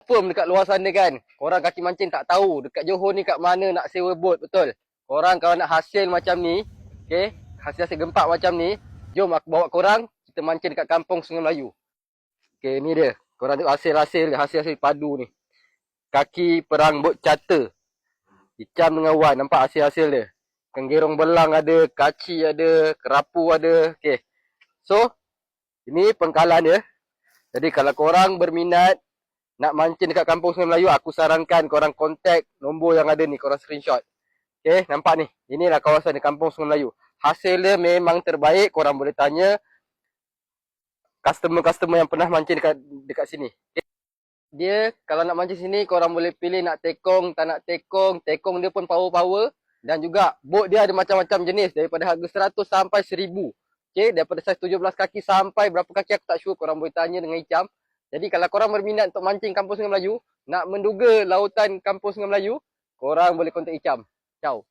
firm dekat luar sana kan. Korang kaki mancing tak tahu dekat Johor ni kat mana nak sewa bot, betul. Korang kalau nak hasil macam ni, okey, hasil-hasil gempak macam ni, jom aku bawa korang kita mancing dekat kampung Sungai Melayu. Okey, ni dia. Korang tengok hasil-hasil padu ni. Kaki perang bot charter. Icam dengan wan, nampak hasil-hasil dia. Kenggerong belang ada, kaci ada, kerapu ada. Okey. So, ini pengkalan dia. Jadi kalau korang berminat nak mancing dekat kampung Sungai Melayu, aku sarankan korang kontak nombor yang ada ni, korang screenshot. Okay, nampak ni. Inilah kawasan di kampung Sungai Melayu. Hasil dia memang terbaik. Korang boleh tanya customer-customer yang pernah mancing dekat sini. Okay. Dia kalau nak mancing sini, korang boleh pilih nak tekong, tak nak tekong. Tekong dia pun power-power. Dan juga bot dia ada macam-macam jenis. Daripada harga 100 sampai 1000. Okay, daripada saiz 17 kaki sampai berapa kaki aku tak sure. Korang boleh tanya dengan Icam. Jadi kalau korang berminat untuk mancing kampung Sungai Melayu, nak menduga lautan kampung Sungai Melayu, korang boleh kontak Icam. Ciao.